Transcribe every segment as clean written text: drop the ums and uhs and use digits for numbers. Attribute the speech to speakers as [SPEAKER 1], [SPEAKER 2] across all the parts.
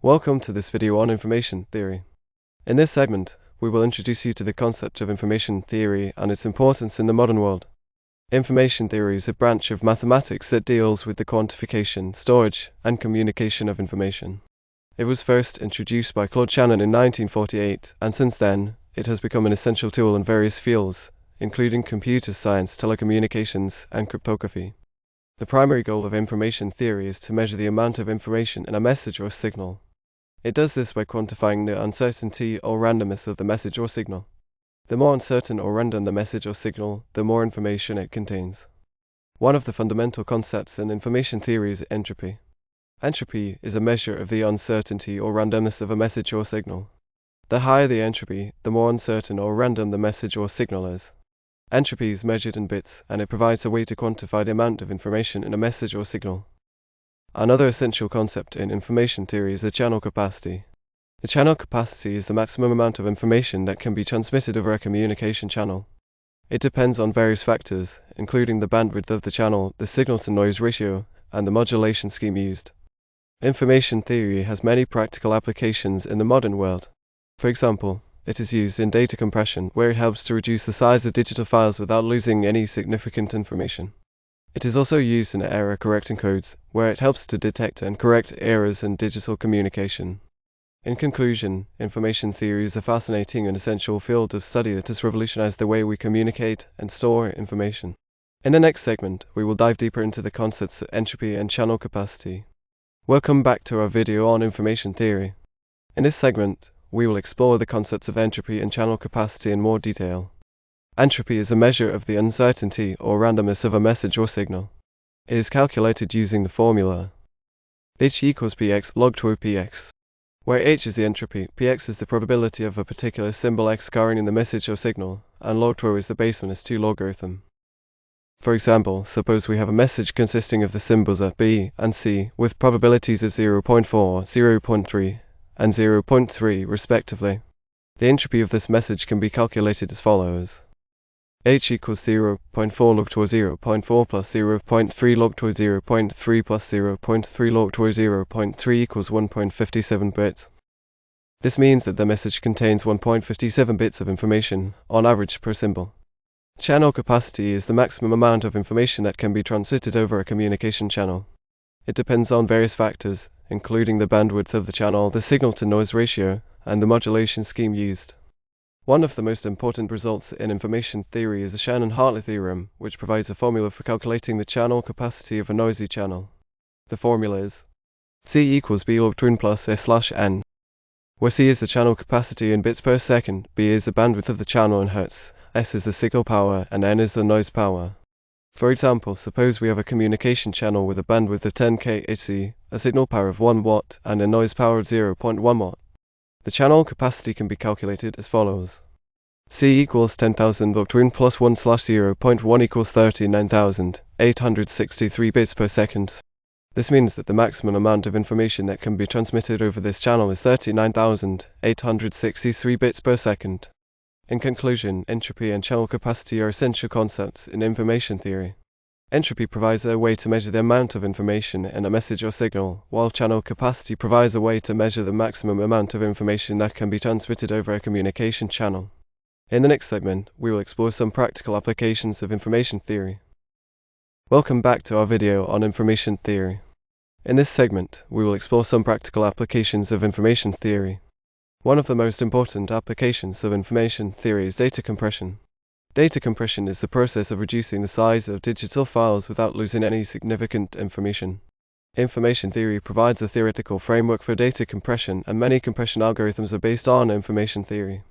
[SPEAKER 1] Welcome to this video on information theory. In this segment, we will introduce you to the concept of information theory and its importance in the modern world. Information theory is a branch of mathematics that deals with the quantification, storage, and communication of information. It was first introduced by Claude Shannon in 1948, and since then, it has become an essential tool in various fields, including computer science, telecommunications, and cryptography. The primary goal of information theory is to measure the amount of information in a message or signal. It does this by quantifying the uncertainty or randomness of the message or signal. The more uncertain or random the message or signal, the more information it contains. One of the fundamental concepts in information theory is entropy. Entropy is a measure of the uncertainty or randomness of a message or signal. The higher the entropy, the more uncertain or random the message or signal is. Entropy is measured in bits, and it provides a way to quantify the amount of information in a message or signal. Another essential concept in information theory is the channel capacity. The channel capacity is the maximum amount of information that can be transmitted over a communication channel. It depends on various factors, including the bandwidth of the channel, the signal-to-noise ratio, and the modulation scheme used. Information theory has many practical applications in the modern world. For example, it is used in data compression, where it helps to reduce the size of digital files without losing any significant information. It is also used in error-correcting codes, where it helps to detect and correct errors in digital communication. In conclusion, information theory is a fascinating and essential field of study that has revolutionized the way we communicate and store information. In the next segment, we will dive deeper into the concepts of entropy and channel capacity. Welcome back to our video on information theory. In this segment, we will explore the concepts of entropy and channel capacity in more detail. Entropy is a measure of the uncertainty or randomness of a message or signal. It is calculated using the formula H equals px log 2 px, where H is the entropy, px is the probability of a particular symbol x occurring in the message or signal, and log 2 is the base minus 2 logarithm. For example, suppose we have a message consisting of the symbols A, B, and C, with probabilities of 0.4, 0.3, and 0.3 respectively. The entropy of this message can be calculated as follows. H equals 0.4 log to 0.4 plus 0.3 log to 0.3 plus 0.3 log to 0.3 equals 1.57 bits. This means that the message contains 1.57 bits of information, on average per symbol. Channel capacity is the maximum amount of information that can be transmitted over a communication channel. It depends on various factors, including the bandwidth of the channel, the signal-to-noise ratio, and the modulation scheme used. One of the most important results in information theory is the Shannon-Hartley theorem, which provides a formula for calculating the channel capacity of a noisy channel. The formula is C equals B log 2 plus S/n, where C is the channel capacity in bits per second, B is the bandwidth of the channel in hertz, S is the signal power, and N is the noise power. For example, suppose we have a communication channel with a bandwidth of 10 kHz, a signal power of 1 watt, and a noise power of 0.1 watt. The channel capacity can be calculated as follows. C equals 10,000 log 2 plus 1/0.1 equals 39,863 bits per second. This means that the maximum amount of information that can be transmitted over this channel is 39,863 bits per second. In conclusion, entropy and channel capacity are essential concepts in information theory. Entropy provides a way to measure the amount of information in a message or signal, while channel capacity provides a way to measure the maximum amount of information that can be transmitted over a communication channel. In the next segment, we will explore some practical applications of information theory. Welcome back to our video on information theory. In this segment, we will explore some practical applications of information theory. One of the most important applications of information theory is data compression. Data compression is the process of reducing the size of digital files without losing any significant information. Information theory provides a theoretical framework for data compression, and many compression algorithms are based on information theory.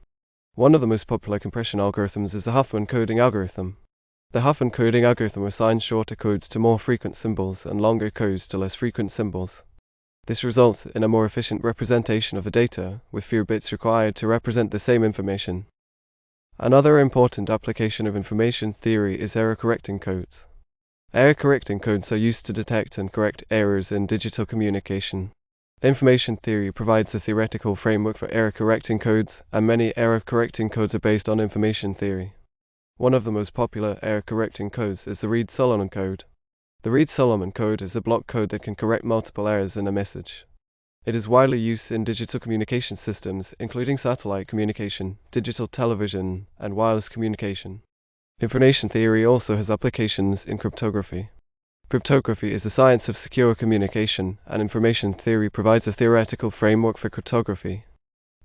[SPEAKER 1] One of the most popular compression algorithms is the Huffman coding algorithm. The Huffman coding algorithm assigns shorter codes to more frequent symbols and longer codes to less frequent symbols. This results in a more efficient representation of the data, with fewer bits required to represent the same information. Another important application of information theory is error-correcting codes. Error-correcting codes are used to detect and correct errors in digital communication. Information theory provides a theoretical framework for error-correcting codes, and many error-correcting codes are based on information theory. One of the most popular error-correcting codes is the Reed-Solomon code. The Reed-Solomon code is a block code that can correct multiple errors in a message. It is widely used in digital communication systems, including satellite communication, digital television, and wireless communication. Information theory also has applications in cryptography. Cryptography is the science of secure communication, and information theory provides a theoretical framework for cryptography.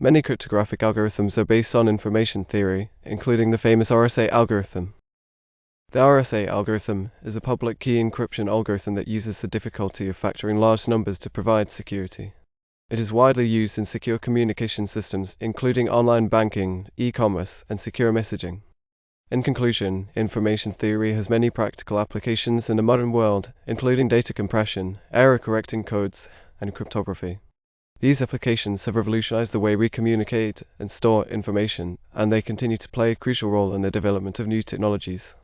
[SPEAKER 1] Many cryptographic algorithms are based on information theory, including the famous RSA algorithm. The RSA algorithm is a public key encryption algorithm that uses the difficulty of factoring large numbers to provide security. It is widely used in secure communication systems, including online banking, e-commerce, and secure messaging. In conclusion, information theory has many practical applications in the modern world, including data compression, error-correcting codes, and cryptography. These applications have revolutionized the way we communicate and store information, and they continue to play a crucial role in the development of new technologies.